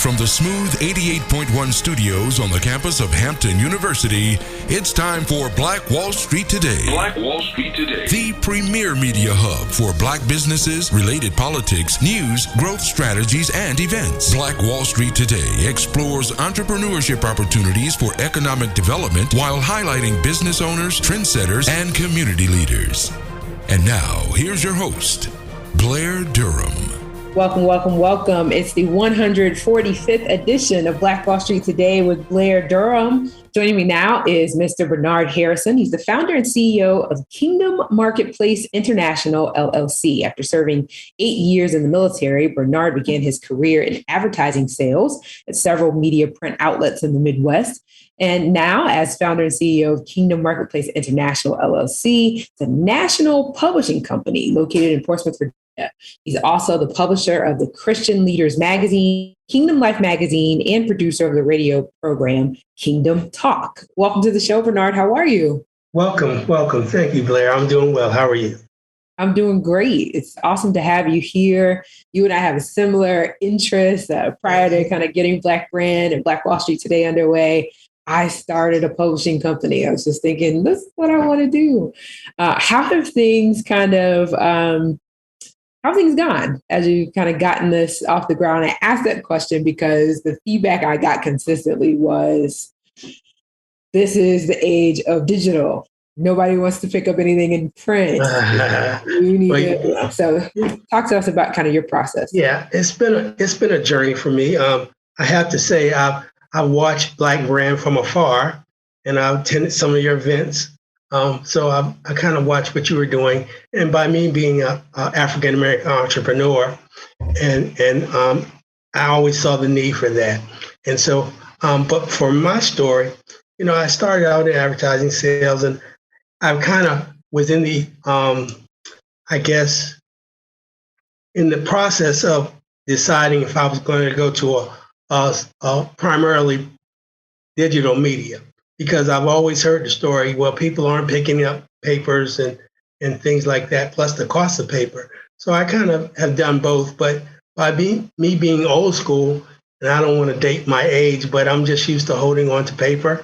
From the smooth 88.1 studios on the campus of Hampton University, it's time for Black Wall Street Today. Black Wall Street Today. The premier media hub for Black businesses, related politics, news, growth strategies, and events. Black Wall Street Today explores entrepreneurship opportunities for economic development while highlighting business owners, trendsetters, and community leaders. And now, here's your host, Blair Durham. Welcome, welcome, welcome. It's the 145th edition of Black Wall Street Today with Blair Durham. Joining me now is Mr. Bernard Harrison. He's the founder and CEO of Kingdom Marketplace International, LLC. After serving 8 years in the military, Bernard began his career in advertising sales at several media print outlets in the Midwest. And now, as founder and CEO of Kingdom Marketplace International, LLC, it's a national publishing company located in Portsmouth, Virginia. He's also the publisher of the Christian Leaders Magazine, Kingdom Life Magazine, and producer of the radio program Kingdom Talk. Welcome to the show, Bernard. How are you? Welcome. Thank you, Blair. I'm doing well. How are you? I'm doing great. It's awesome to have you here. You and I have a similar interest. Prior to kind of getting Black Brand and Black Wall Street Today underway, I started a publishing company. I was just thinking, this is what I want to do. How have things how have things gone as you've kind of gotten this off the ground? I asked that question because the feedback I got consistently was, this is the age of digital. Nobody wants to pick up anything in print. So talk to us about kind of your process. Yeah, it's been a journey for me. I have to say, I watched Black Brand from afar, and I attended some of your events. So I kind of watched what you were doing, and by me being a African American entrepreneur, and I always saw the need for that. And so, but for my story, I started out in advertising sales, and I kind of was in the, in the process of deciding if I was going to go to a primarily digital media. Because I've always heard the story, well, people aren't picking up papers and things like that, plus the cost of paper. So I kind of have done both. But by me being old school, and I don't want to date my age, but I'm just used to holding on to paper,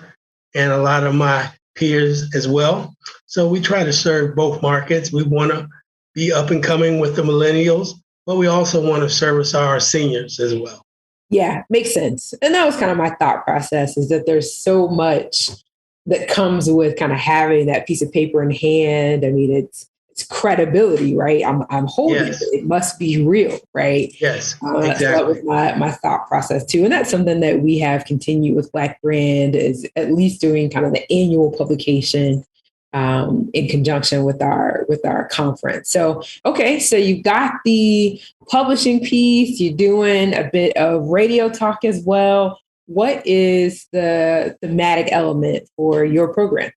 and a lot of my peers as well. So we try to serve both markets. We want to be up and coming with the millennials, but we also want to service our seniors as well. Yeah, makes sense. And that was kind of my thought process, is that there's so much that comes with kind of having that piece of paper in hand. I mean, it's credibility, right? I'm holding it. It must be real, right? Yes, exactly. So that was my thought process too. And that's something that we have continued with Black Brand, is at least doing kind of the annual publication in conjunction with our conference. So, okay, so you got the publishing piece, you're doing a bit of radio talk as well. What is the thematic element for your program?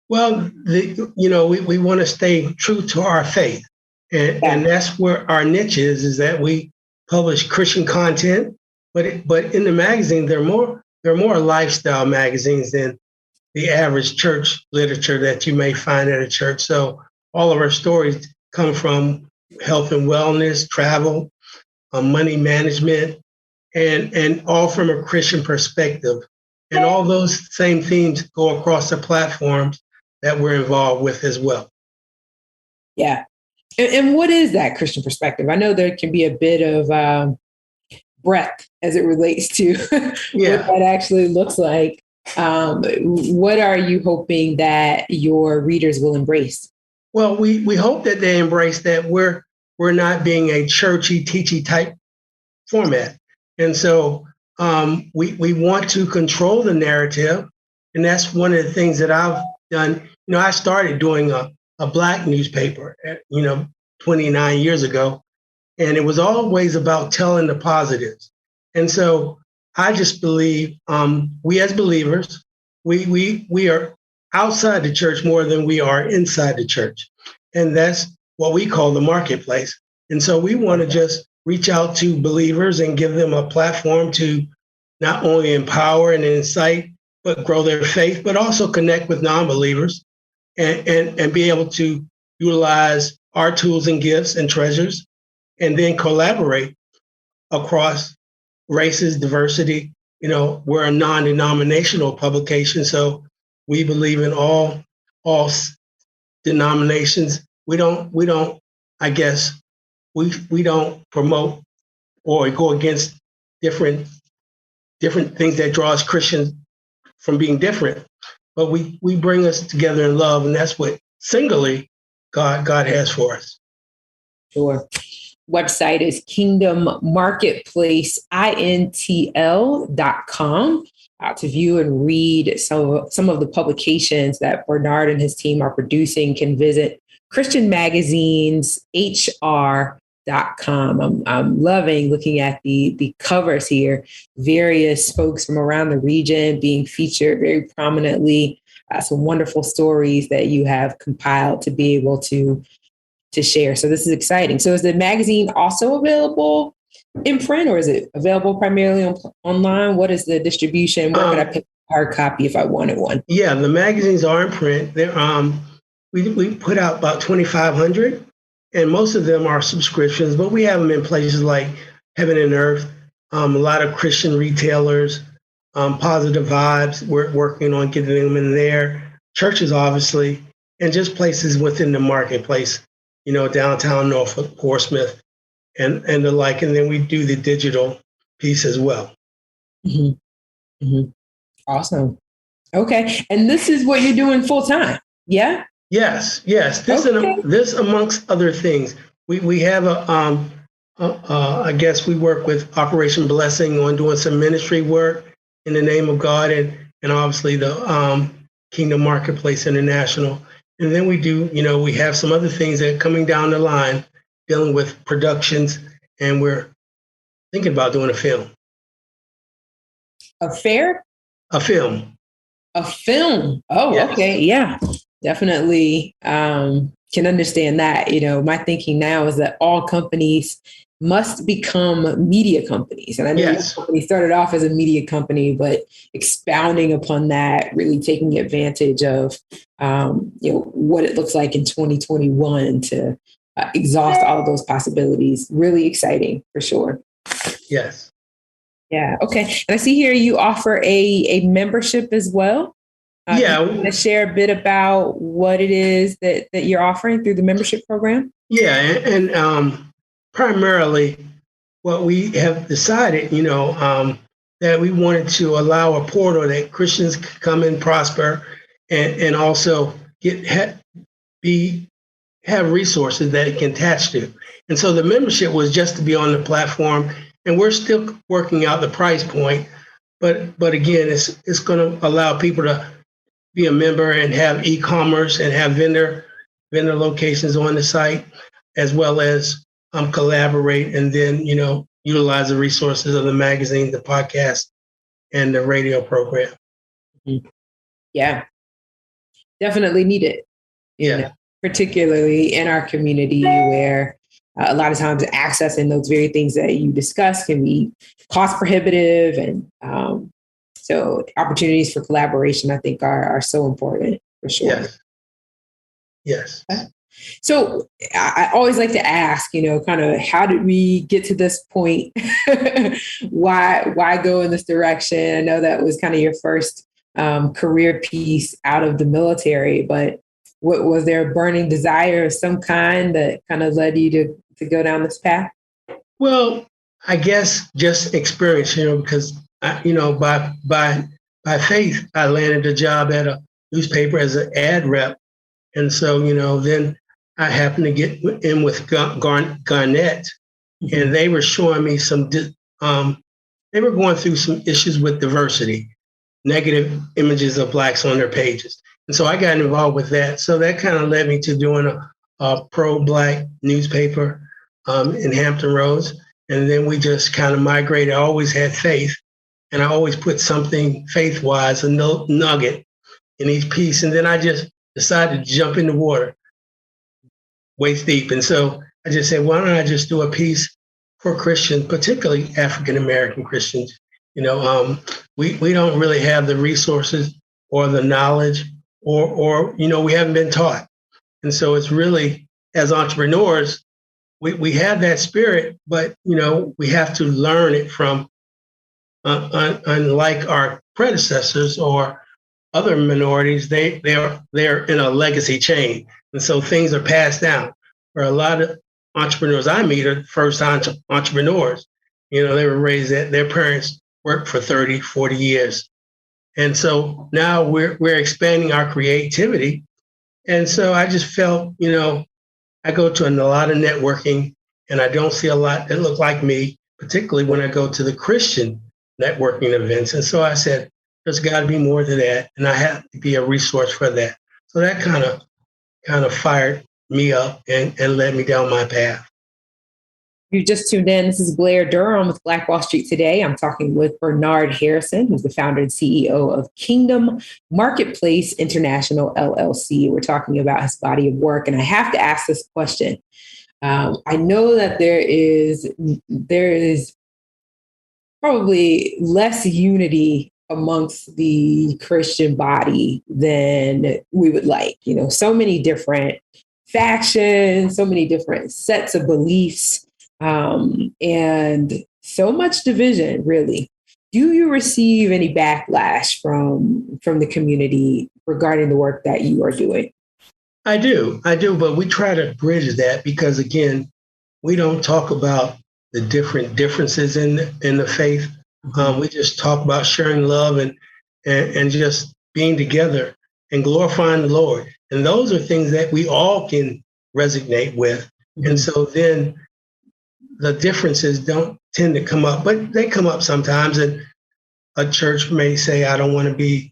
Well, we want to stay true to our faith. And that's where our niche is that we publish Christian content, but in the magazine, they're more lifestyle magazines than the average church literature that you may find at a church. So all of our stories come from health and wellness, travel, money management, and all from a Christian perspective. And all those same themes go across the platforms that we're involved with as well. Yeah. And what is that Christian perspective? I know there can be a bit of breadth as it relates to what that actually looks like. What are you hoping that your readers will embrace? Well, we hope that they embrace that we're not being a churchy, teachy type format. And so we want to control the narrative. And that's one of the things that I've done. I started doing a Black newspaper, 29 years ago, and it was always about telling the positives. And so I just believe we as believers, we are outside the church more than we are inside the church. And that's what we call the marketplace. And so we want to just reach out to believers and give them a platform to not only empower and incite, but grow their faith, but also connect with non-believers and be able to utilize our tools and gifts and treasures, and then collaborate across races, diversity. We're a non-denominational publication, so we believe in all denominations. We don't. I guess we don't promote or go against different things that draws Christians from being different. But we bring us together in love, and that's what singly God has for us. Sure. Website is kingdommarketplaceintl.com to view and read some of the publications that Bernard and his team are producing. Can visit Christian Magazine's HR.com. I'm loving looking at the covers here. Various folks from around the region being featured very prominently. Some wonderful stories that you have compiled to be able to share. So this is exciting. So is the magazine also available in print, or is it available primarily online? What is the distribution? Where could I pick a hard copy if I wanted one? Yeah, the magazines are in print. They're, we put out about 2,500, and most of them are subscriptions, but we have them in places like Heaven and Earth, a lot of Christian retailers, Positive Vibes. We're working on getting them in there. Churches, obviously, and just places within the marketplace. Downtown Norfolk, Portsmouth, and the like. And then we do the digital piece as well. Mm-hmm. Mm-hmm. Awesome. Okay. And this is what you're doing full time. Yeah? Yes. This amongst other things. We have I guess we work with Operation Blessing on doing some ministry work in the name of God, and obviously the Kingdom Marketplace International. And then we do, we have some other things that are coming down the line dealing with productions, and we're thinking about doing a film. A film. A film. Oh, yes. Okay. Yeah, definitely can understand that. My thinking now is that all companies must become media companies. And I know your company started off as a media company, but expounding upon that, really taking advantage of, what it looks like in 2021 to exhaust all of those possibilities. Really exciting for sure. Yes. Yeah. Okay. And I see here you offer a membership as well. Yeah. Can you share a bit about what it is that you're offering through the membership program? Yeah. And primarily what we have decided, that we wanted to allow a portal that Christians could come and prosper and also have resources that it can attach to. And so the membership was just to be on the platform, and we're still working out the price point. But again, it's going to allow people to be a member and have e-commerce and have vendor locations on the site, as well as collaborate and then, utilize the resources of the magazine, the podcast, and the radio program. Mm-hmm. Yeah, definitely need it. Particularly in our community where a lot of times accessing those very things that you discuss can be cost prohibitive. And so opportunities for collaboration, I think, are so important for sure. Yes. So I always like to ask, kind of how did we get to this point? Why go in this direction? I know that was kind of your first career piece out of the military, but was there a burning desire of some kind that kind of led you to go down this path? Well, I guess just experience, because, by faith, I landed a job at a newspaper as an ad rep. And so, then I happened to get in with Garnett, and they were showing me they were going through some issues with diversity, negative images of Blacks on their pages. And so I got involved with that. So that kind of led me to doing a pro-Black newspaper in Hampton Roads. And then we just kind of migrated. I always had faith, and I always put something faith-wise, a nugget in each piece. And then I just decided to jump in the water waist deep. And so I just said, why don't I just do a piece for Christians, particularly African-American Christians? We don't really have the resources or the knowledge or we haven't been taught. And so it's really, as entrepreneurs, we have that spirit, but, we have to learn it from unlike our predecessors or other minorities, they're in a legacy chain. And so things are passed down. For a lot of entrepreneurs I meet are first entrepreneurs. They were raised that their parents worked for 30, 40 years. And so now we're expanding our creativity. And so I just felt, I go to a lot of networking and I don't see a lot that look like me, particularly when I go to the Christian networking events. And so I said, there's got to be more to that. And I have to be a resource for that. So that kind of fired me up and led me down my path. You just tuned in. This is Blair Durham with Black Wall Street Today. I'm talking with Bernard Harrison, who's the founder and CEO of Kingdom Marketplace International, LLC. We're talking about his body of work. And I have to ask this question. I know that there is probably less unity amongst the Christian body than we would like. So many different factions, so many different sets of beliefs, and so much division, really. Do you receive any backlash from the community regarding the work that you are doing? I do, but we try to bridge that because, again, we don't talk about the differences in the faith. We just talk about sharing love and just being together and glorifying the Lord. And those are things that we all can resonate with. Mm-hmm. And so then the differences don't tend to come up, but they come up sometimes. And a church may say, I don't want to be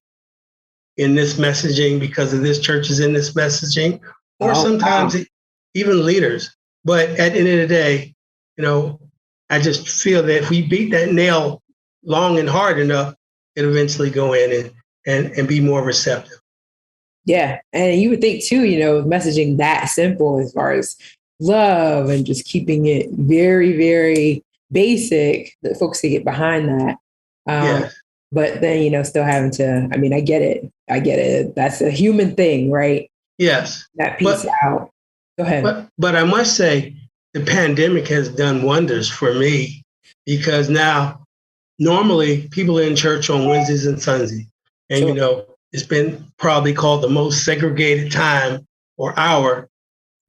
in this messaging because of this church is in this messaging, or sometimes even leaders. But at the end of the day, I just feel that if we beat that nail long and hard enough, it'll eventually go in and be more receptive. Yeah. And you would think too, messaging that simple as far as love and just keeping it very, very basic, that folks can get behind that. Yes. But then, still having to, I get it. That's a human thing, right? Yes. That piece out. Go ahead. But I must say, the pandemic has done wonders for me because now normally people are in church on Wednesdays and Sundays. And, Sure. It's been probably called the most segregated time or hour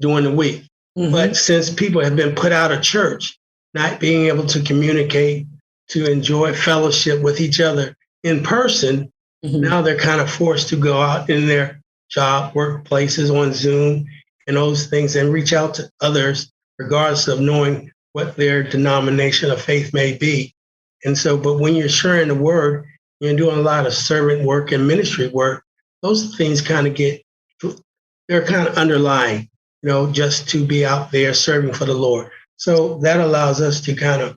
during the week. Mm-hmm. But since people have been put out of church, not being able to communicate, to enjoy fellowship with each other in person, mm-hmm. Now they're kind of forced to go out in their job workplaces on Zoom and those things and reach out to others, regardless of knowing what their denomination of faith may be. And so, but when you're sharing the word, you're doing a lot of servant work and ministry work, those things kind of they're kind of underlying, just to be out there serving for the Lord. So that allows us to kind of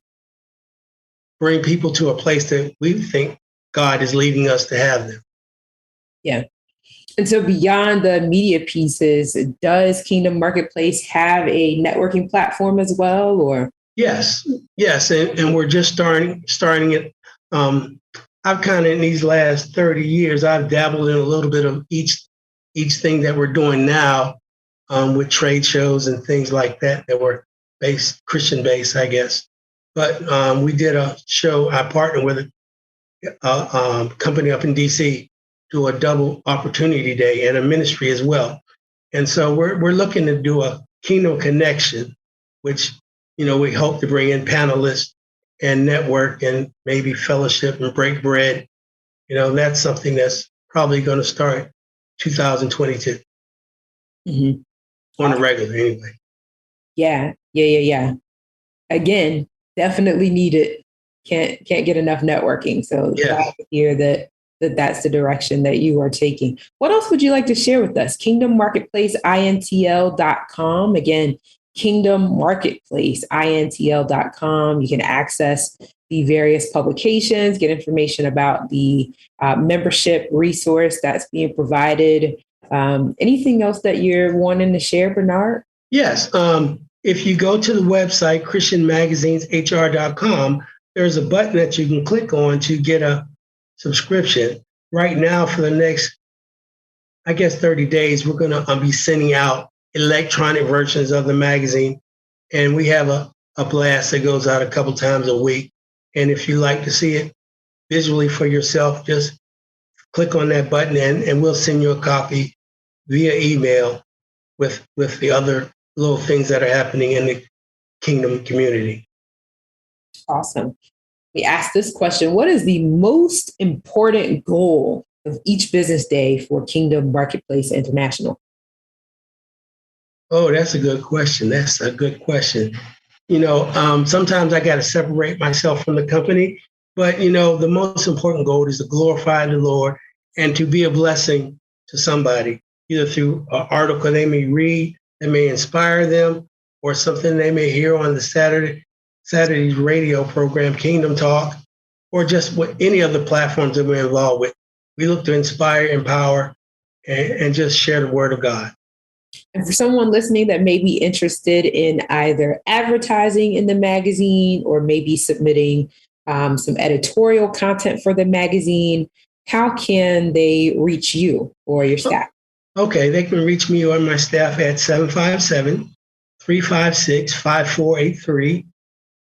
bring people to a place that we think God is leading us to have them. Yeah. And so beyond the media pieces, does Kingdom Marketplace have a networking platform as well, or? Yes. And we're just starting it. I've kind of, in these last 30 years, I've dabbled in a little bit of each thing that we're doing now, with trade shows and things like that were Christian based, I guess. But we did a show. I partnered with a company up in DC, do a double opportunity day and a ministry as well. And so we're looking to do a Kingdom Connection, which, we hope to bring in panelists and network and maybe fellowship and break bread. That's something that's probably going to start 2022. Mm-hmm. On a regular anyway. Yeah. Again, definitely needed. Can't get enough networking. So glad to hear that's the direction that you are taking. What else would you like to share with us? Kingdom Marketplace, INTL.com. Again, Kingdom Marketplace, INTL.com. You can access the various publications, get information about the membership resource that's being provided. Anything else that you're wanting to share, Bernard? Yes. If you go to the website, ChristianMagazinesHR.com, there's a button that you can click on to get a subscription. Right now, for the next, 30 days, we're going to be sending out electronic versions of the magazine. And we have a blast that goes out a couple times a week. And if you like to see it, visually for yourself, just click on that button and we'll send you a copy via email with the other little things that are happening in the Kingdom community. Awesome. We asked this question: what is the most important goal of each business day for Kingdom Marketplace International? Oh, that's a good question. Sometimes I got to separate myself from the company, but, the most important goal is to glorify the Lord and to be a blessing to somebody, either through an article they may read that may inspire them, or something they may hear on the Saturday's radio program, Kingdom Talk, or just any other platforms that we're involved with. We look to inspire, empower, and just share the word of God. And for someone listening that may be interested in either advertising in the magazine or maybe submitting some editorial content for the magazine, how can they reach you or your staff? Okay, they can reach me or my staff at 757-356-5483.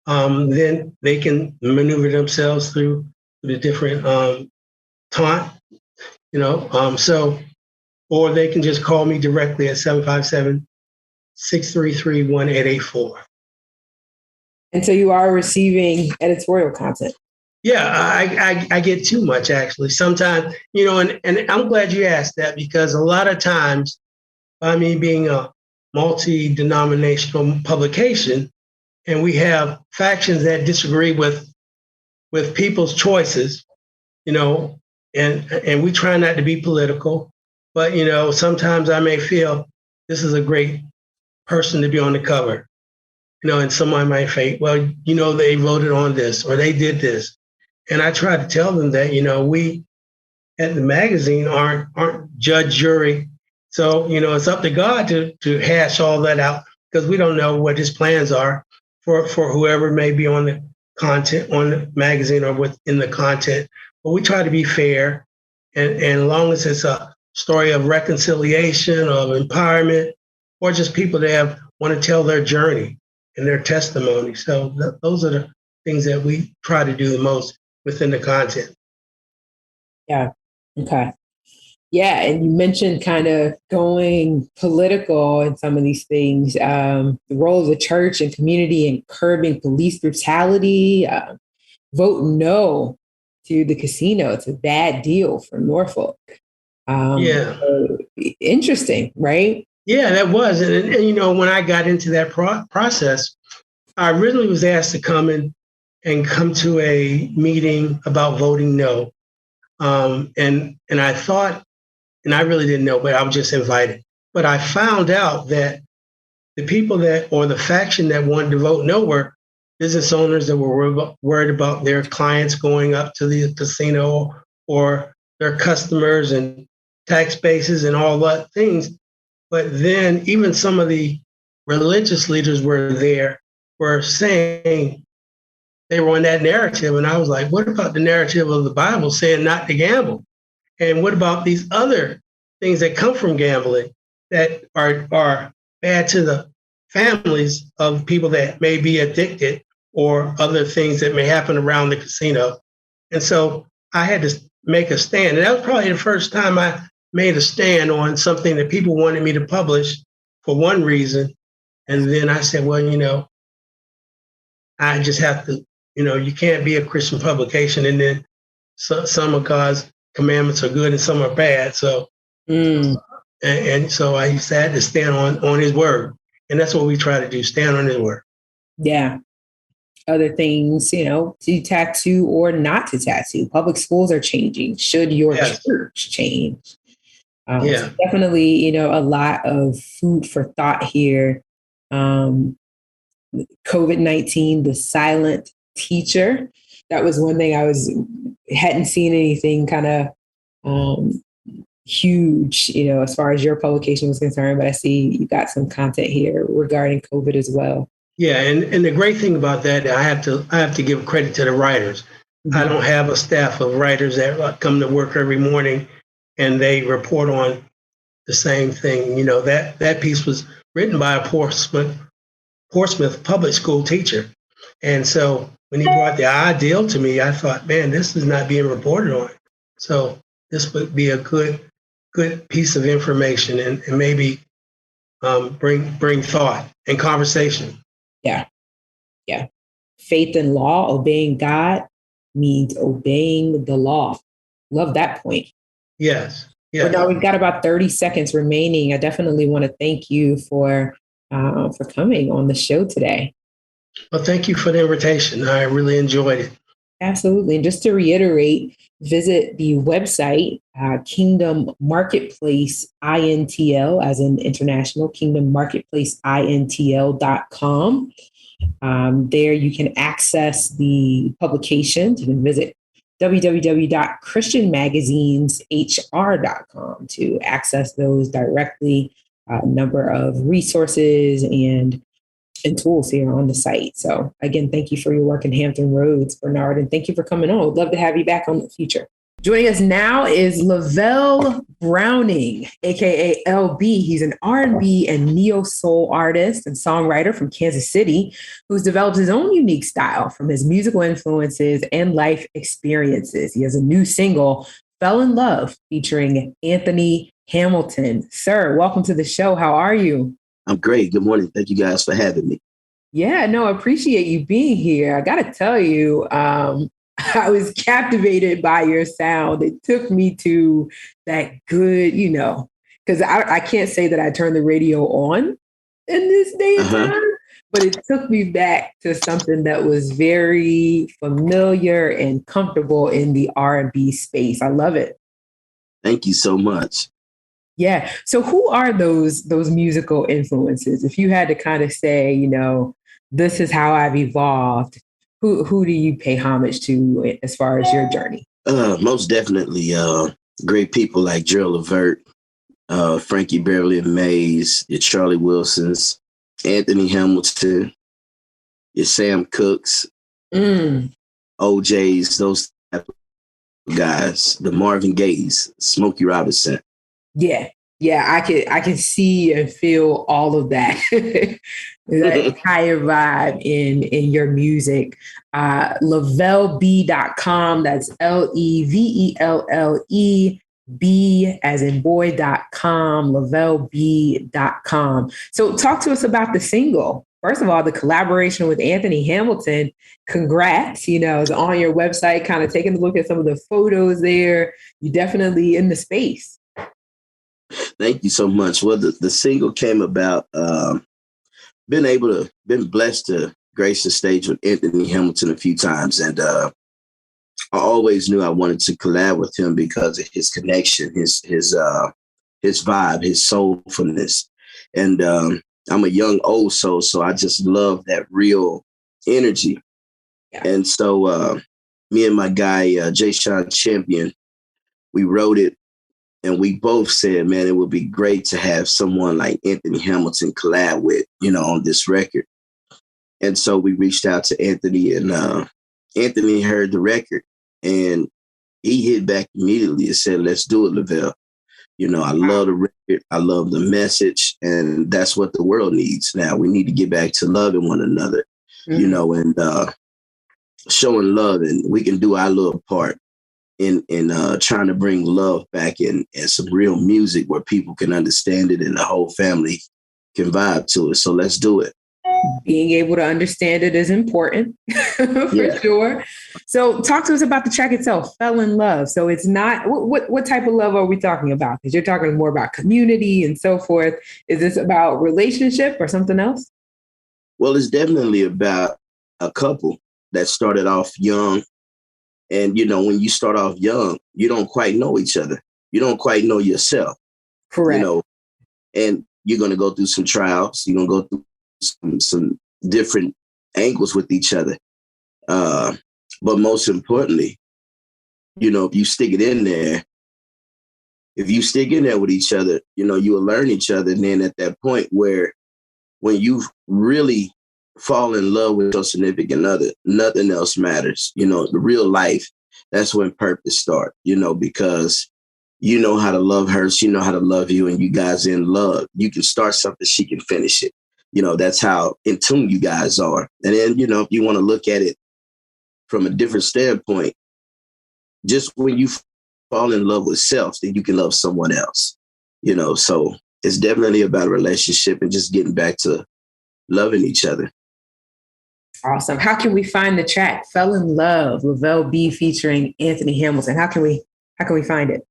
Then they can maneuver themselves through the different taunt, or they can just call me directly at 757-633-1884. And so you are receiving editorial content? Yeah, I get too much, actually. Sometimes, and I'm glad you asked that, because a lot of times, by me being a multi-denominational publication, and we have factions that disagree with people's choices, and we try not to be political, but, sometimes I may feel this is a great person to be on the cover, and someone might say, well, they voted on this or they did this. And I try to tell them that, we at the magazine aren't judge, jury. So, it's up to God to hash all that out, because we don't know what his plans are for whoever may be on the content, on the magazine or within the content. But we try to be fair. And as long as it's a story of reconciliation, of empowerment, or just people that want to tell their journey and their testimony. So those are the things that we try to do the most within the content. Yeah. Okay. Yeah. And you mentioned kind of going political in some of these things, the role of the church and community in curbing police brutality, vote no to the casino. It's a bad deal for Norfolk. So interesting, right? Yeah, that was. And when I got into that process, I originally was asked to come to a meeting about voting no. And I thought, and I really didn't know, but I was just invited. But I found out that the people or the faction that wanted to vote no were business owners that were worried about their clients going up to the casino, or their customers and tax bases and all that things. But then even some of the religious leaders were saying they were on that narrative. And I was like, what about the narrative of the Bible saying not to gamble? And what about these other things that come from gambling that are bad to the families of people that may be addicted, or other things that may happen around the casino? And so I had to make a stand. And that was probably the first time I made a stand on something that people wanted me to publish for one reason. And then I said, well, I just have to, you can't be a Christian publication and then some of God's commandments are good and some are bad. So, and so I had to stand on his word. And that's what we try to do, stand on his word. Yeah. Other things, to tattoo or not to tattoo. Public schools are changing. Should your church change? So definitely, a lot of food for thought here. COVID-19, the silent teacher. That was one thing hadn't seen anything kind of huge, as far as your publication was concerned, but I see you got some content here regarding COVID as well. Yeah, and the great thing about that, I have to give credit to the writers. Mm-hmm. I don't have a staff of writers that come to work every morning and they report on the same thing. That piece was written by a Portsmouth public school teacher. And so when he brought the ideal to me, I thought, man, this is not being reported on. So this would be a good piece of information and maybe bring thought and conversation. Yeah. Yeah. Faith in law, obeying God means obeying the law. Love that point. Yes. But now we've got about 30 seconds remaining. I definitely want to thank you for coming on the show today. Well, thank you for the invitation. I really enjoyed it. Absolutely. And just to reiterate, visit the website, Kingdom Marketplace INTL, as in international, Kingdom Marketplace INTL.com. There you can access the publications. You can visit www.christianmagazineshr.com to access those directly, a number of resources and tools here on the site. So again, thank you for your work in Hampton Roads, Bernard, and thank you for coming on. Would love to have you back on the future. Joining us now is LeVelle Browning, aka LB. He's an R&B and neo-soul artist and songwriter from Kansas City who's developed his own unique style from his musical influences and life experiences. He has a new single, Fell in Love, featuring Anthony Hamilton. Sir, welcome to the show. How are you? I'm great. Good morning. Thank you guys for having me. Yeah, no, I appreciate you being here. I got to tell you, I was captivated by your sound. It took me to that good, because I can't say that I turned the radio on in this day and time, but it took me back to something that was very familiar and comfortable in the R&B space. I love it. Thank you so much. Yeah. So who are those musical influences? If you had to kind of say, this is how I've evolved, who do you pay homage to as far as your journey? Most definitely great people like Gerald Levert, Frankie Beverly Maze, your Charlie Wilsons, Anthony Hamilton, your Sam Cooks, OJs, those type of guys, the Marvin Gayes, Smokey Robinson. Yeah. I can see and feel all of that. That entire vibe in your music. LeVelleB.com. That's LEVELLE B as in boy.com, LeVelleB.com. So talk to us about the single. First of all, the collaboration with Anthony Hamilton. Congrats, it's on your website, kind of taking a look at some of the photos there. You're definitely in the space. Thank you so much. Well, the single came about, been blessed to grace the stage with Anthony Hamilton a few times. And I always knew I wanted to collab with him because of his connection, his vibe, his soulfulness. And I'm a young old soul, so I just love that real energy. Yeah. And so me and my guy, Jay Sean Champion, we wrote it. And we both said, man, it would be great to have someone like Anthony Hamilton collab with, on this record. And so we reached out to Anthony, and Anthony heard the record, and he hit back immediately and said, let's do it, LeVelle. I love the record. I love the message. And that's what the world needs now. We need to get back to loving one another, and showing love. And we can do our little part in trying to bring love back and some real music where people can understand it and the whole family can vibe to it. So let's do it. Being able to understand it is important for sure. So talk to us about the track itself, Fell in Love. So it's not, what type of love are we talking about? Because you're talking more about community and so forth. Is this about relationship or something else? Well, it's definitely about a couple that started off young. And, when you start off young, you don't quite know each other. You don't quite know yourself. Correct. And you're going to go through some trials. You're going to go through some different angles with each other. But most importantly, if you stick it in there, with each other, you will learn each other. And then at that point when you really fall in love with your significant other, nothing else matters. The real life, that's when purpose starts, because you know how to love her, she know how to love you, and you guys in love. You can start something, she can finish it. That's how in tune you guys are. And then, if you want to look at it from a different standpoint, just when you fall in love with self, then you can love someone else, so it's definitely about a relationship and just getting back to loving each other. Awesome. How can we find the track Fell in Love, LeVelle B featuring Anthony Hamilton? How can we find it?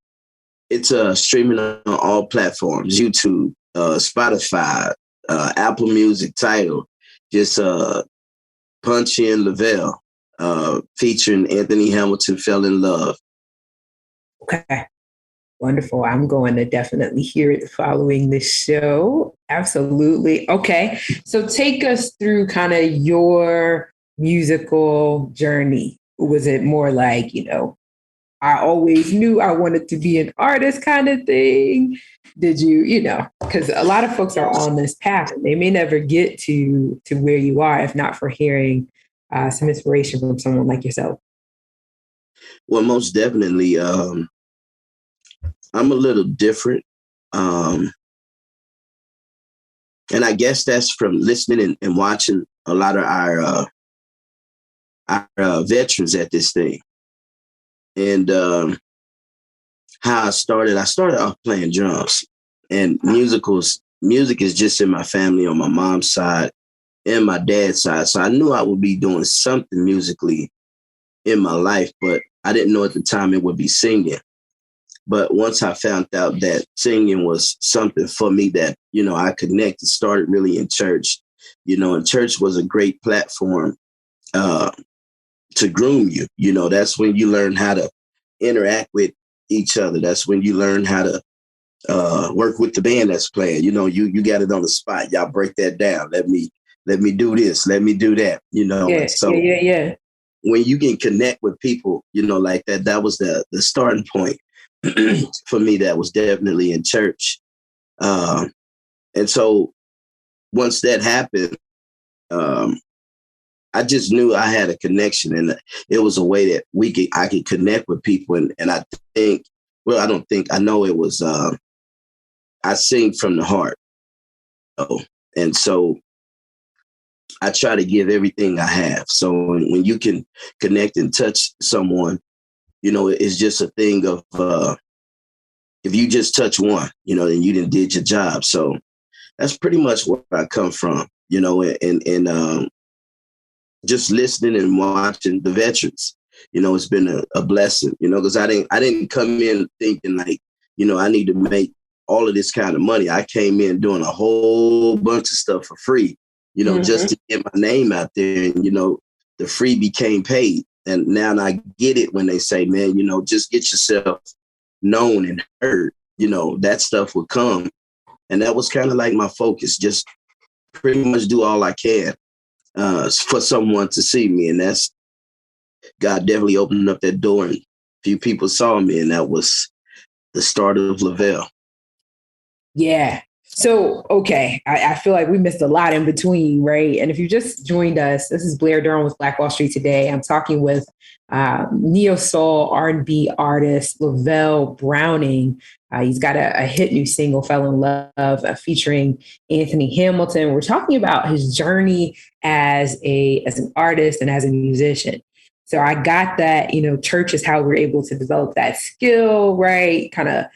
It's streaming on all platforms, YouTube, Spotify, Apple Music, Tidal. Just punch in LeVelle featuring Anthony Hamilton, Fell in Love. Okay. Wonderful. I'm going to definitely hear it following this show. Absolutely. Okay. So take us through kind of your musical journey. Was it more like, I always knew I wanted to be an artist kind of thing? Did you, because a lot of folks are on this path and they may never get to where you are if not for hearing some inspiration from someone like yourself. Well, most definitely. I'm a little different. And I guess that's from listening and watching a lot of our veterans at this thing. And how I started off playing drums, and music is just in my family on my mom's side and my dad's side. So I knew I would be doing something musically in my life, but I didn't know at the time it would be singing. But once I found out that singing was something for me that, I connected, started really in church, and church was a great platform to groom you. That's when you learn how to interact with each other. That's when you learn how to work with the band that's playing. You got it on the spot. Y'all break that down. Let me do this. Let me do that. Yeah, so yeah. When you can connect with people, like that, that was the starting point. For me, that was definitely in church. And so once that happened, I just knew I had a connection, and it was a way that I could connect with people. And I think, I know it was, I sing from the heart. And so I try to give everything I have. So when you can connect and touch someone, it's just a thing of, if you just touch one, then you didn't did your job. So that's pretty much where I come from, and just listening and watching the veterans, it's been a blessing, because I didn't come in thinking like, I need to make all of this kind of money. I came in doing a whole bunch of stuff for free, just to get my name out there. And, the free became paid. And now I get it when they say, man, just get yourself known and heard, that stuff will come. And that was kind of like my focus, just pretty much do all I can for someone to see me. And that's, God definitely opened up that door, and a few people saw me, and that was the start of LeVelle. Yeah. So, okay, I feel like we missed a lot in between, right? And if you just joined us, this is Blair Durham with Black Wall Street Today. I'm talking with neo-soul R&B artist LeVelle Browning. He's got a hit new single, Fell in Love, featuring Anthony Hamilton. We're talking about his journey as an artist and as a musician. So I got that, church is how we're able to develop that skill, right? Kind of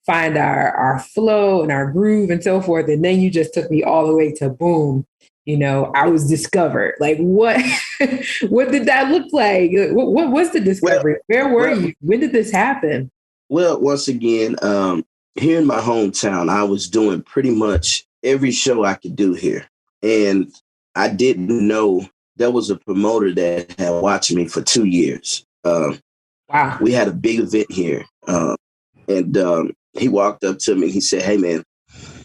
find our flow and our groove and so forth. And then you just took me all the way to boom, I was discovered. Like what did that look like? What was the discovery? Where were you? When did this happen? Well, once again, here in my hometown, I was doing pretty much every show I could do here. And I didn't know there was a promoter that had watched me for 2 years. Wow. We had a big event here. And he walked up to me. He said, hey, man,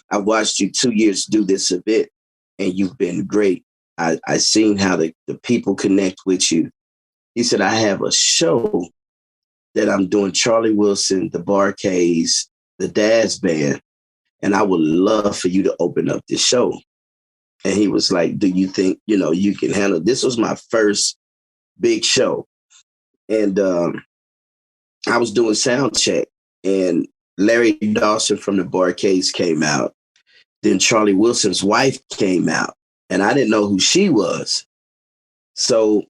I watched you 2 years do this event, and you've been great. I seen how the people connect with you. He said, I have a show that I'm doing, Charlie Wilson, the Barcades, the Daz Band, and I would love for you to open up this show. And he was like, do you think, you can handle it? This was my first big show. And I was doing sound check, and Larry Dawson from the Barcades came out. Then Charlie Wilson's wife came out, and I didn't know who she was. So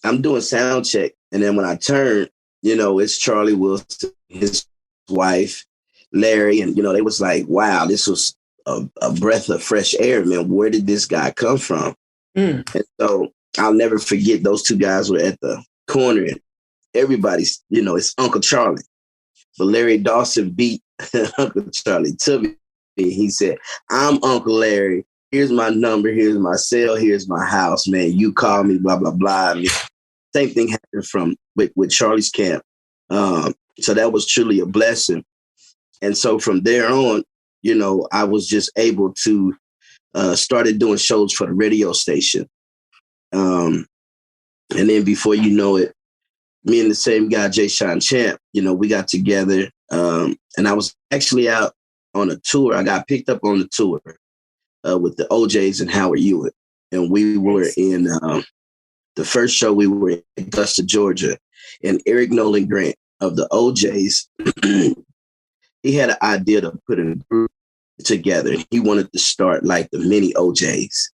I'm doing sound check. And then when I turn, it's Charlie Wilson, his wife, Larry. And, they was like, wow, this was a breath of fresh air, man. Where did this guy come from? And so I'll never forget those two guys were at the corner and everybody's, it's Uncle Charlie. But Larry Dawson beat Uncle Charlie to me. He said, I'm Uncle Larry. Here's my number. Here's my cell. Here's my house, man. You call me, blah, blah, blah. I mean, same thing happened with Charlie's camp. So that was truly a blessing. And so from there on, I was just able to started doing shows for the radio station. And then before you know it, me and the same guy, Jay Sean Champ, we got together. And I was actually out on a tour. I got picked up on the tour with the OJs and Howard Hewitt. And we were in the first show, we were in Augusta, Georgia. And Eric Nolan Grant of the OJs, he had an idea to put a group together. He wanted to start like the mini OJs.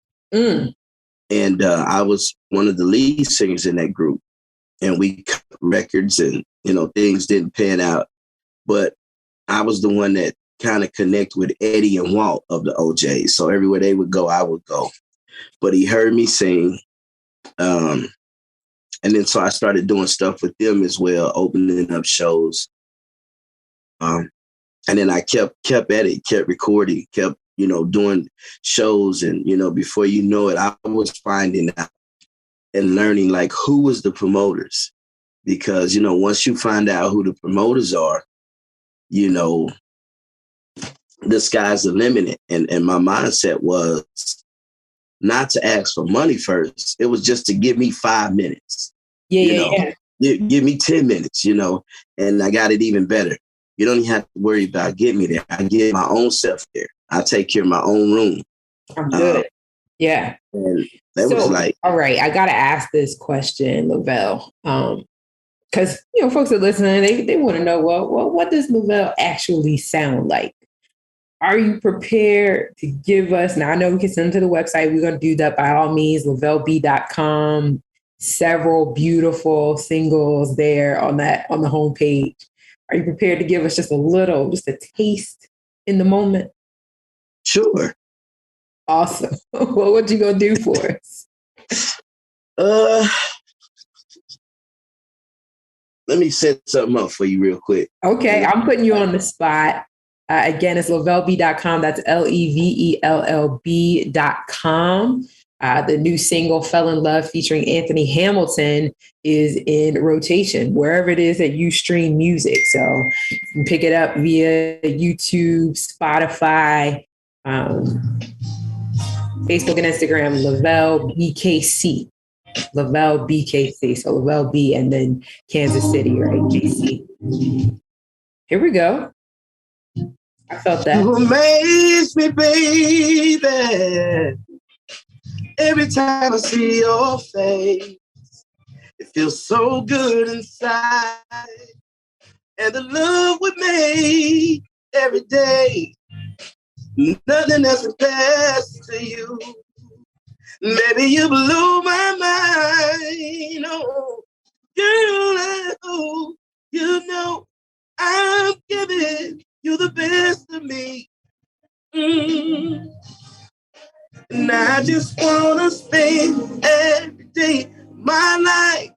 And I was one of the lead singers in that group. And we cut records and, things didn't pan out. But I was the one that kind of connect with Eddie and Walt of the OJs. So everywhere they would go, I would go. But he heard me sing. And then so I started doing stuff with them as well, opening up shows. And then I kept at it, kept recording, kept, doing shows. And, before you know it, I was finding out and learning like who was the promoters. Because, once you find out who the promoters are, the sky's the limit. And my mindset was not to ask for money first. It was just to give me 5 minutes. Yeah. Give me 10 minutes, and I got it even better. You don't even have to worry about getting me there. I get my own self there. I take care of my own room. I'm good. Yeah. And that was like, all right, I got to ask this question, LeVelle. Because, folks are listening, they want to know, well, what does LeVelle actually sound like? Are you prepared to give us, now I know we can send them to the website. We're going to do that by all means, LeVelleB.com, several beautiful singles there on the homepage. Are you prepared to give us just a taste in the moment? Sure. Awesome. Well, what you going to do for us? Let me set something up for you real quick. Okay, I'm putting you on the spot. Again, it's LeVelleB.com. That's LeVellB.com. The new single, Fell in Love, featuring Anthony Hamilton, is in rotation, wherever it is that you stream music. So you can pick it up via YouTube, Spotify, Facebook and Instagram, LeVelle BKC. LeVelle BKC. So LeVelle B and then Kansa City, right? JC. Here we go. I felt that. You amaze me, baby. Every time I see your face, it feels so good inside. And the love we made every day, nothing else compares to you. Maybe you blew my mind. Oh, girl, I'm giving you the best of me. And I just want to spend every day my life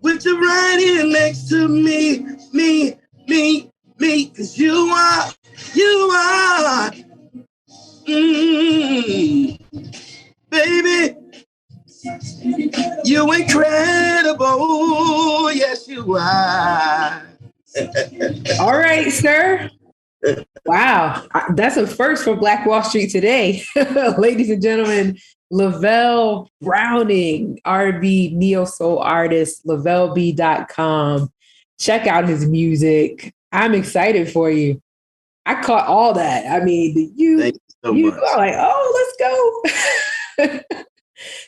with you right here next to me, because you are, baby, you incredible, yes you are. All right, sir. Wow, that's a first for Black Wall Street today. Ladies and gentlemen, LeVelle Browning, R&B neo-soul artist, LeVelleB.com. Check out his music. I'm excited for you. I caught all that. I mean, you are like, oh, let's go.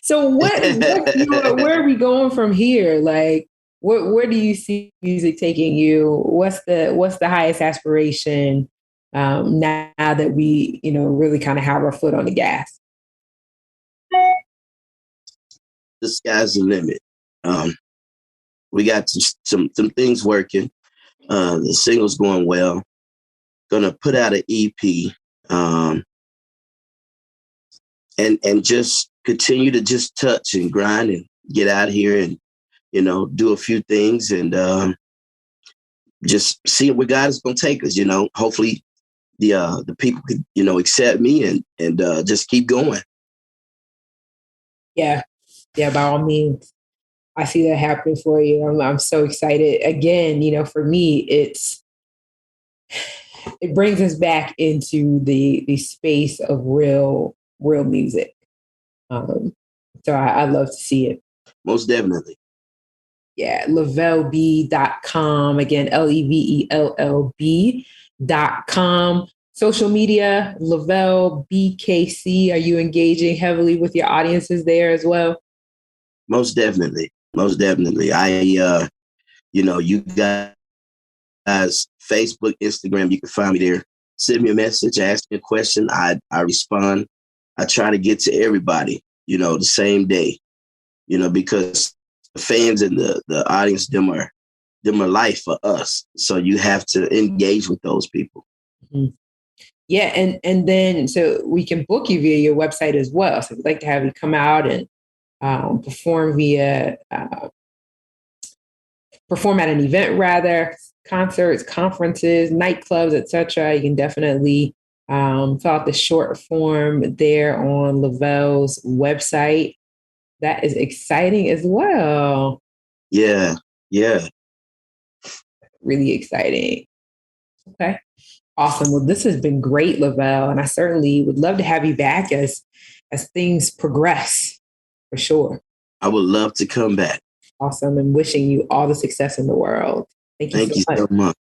So where are we going from here? Like, where do you see music taking you? What's the highest aspiration now that we, really kind of have our foot on the gas? The sky's the limit. We got some things working. The single's going well. Gonna put out an EP, and just continue to just touch and grind and get out here and, do a few things and just see where God is gonna take us. Hopefully the people could, accept me and just keep going. Yeah, by all means. I see that happening for you. I'm so excited. Again, for me, it brings us back into the space of real music. So I love to see it. Most definitely. Yeah, LeVelleb.com. Again, LeVellB.com. Social media, LeVelle BKC. Are you engaging heavily with your audiences there as well? Most definitely. I, you guys, Facebook, Instagram, you can find me there. Send me a message, ask me a question. I respond. I try to get to everybody, the same day, because the fans and the audience, them are life for us. So you have to engage with those people. Mm-hmm. Yeah. And then, so we can book you via your website as well. So we'd like to have you come out and perform at an event, rather, concerts, conferences, nightclubs, etc. You can definitely fill out the short form there on LeVelle's website. That is exciting as well. Yeah. Really exciting. Okay. Awesome. Well, this has been great, LeVelle, and I certainly would love to have you back as things progress. For sure. I would love to come back. Awesome. And wishing you all the success in the world. Thank you so much.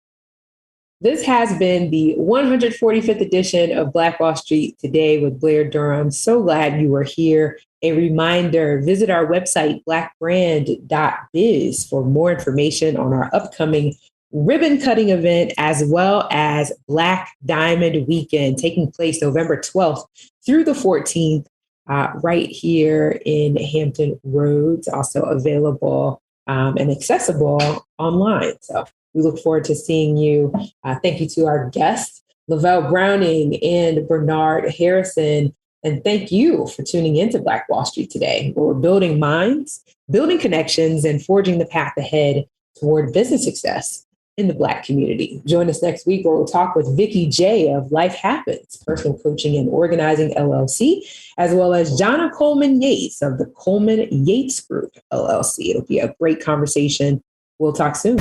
This has been the 145th edition of Black Wall Street Today with Blair Durham. So glad you were here. A reminder, visit our website, blackbrand.biz, for more information on our upcoming ribbon cutting event, as well as Black Diamond Weekend, taking place November 12th through the 14th. Right here in Hampton Roads, also available and accessible online. So we look forward to seeing you. Thank you to our guests, LeVelle Browning and Bernard Harrison. And thank you for tuning into Black Wall Street today, where we're building minds, building connections, and forging the path ahead toward business success in the Black community. Join us next week where we'll talk with Vicky J of Life Happens, Personal Coaching and Organizing LLC, as well as Jonna Coleman Yates of the Coleman Yates Group LLC. It'll be a great conversation. We'll talk soon.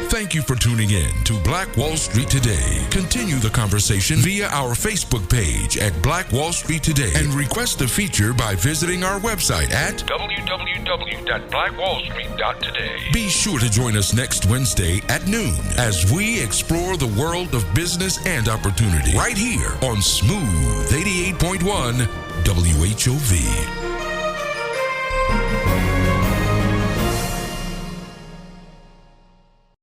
Thank you for tuning in to Black Wall Street Today. Continue the conversation via our Facebook page at Black Wall Street Today and request a feature by visiting our website at www.blackwallstreet.today. Be sure to join us next Wednesday at noon as we explore the world of business and opportunity right here on Smooth 88.1 WHOV.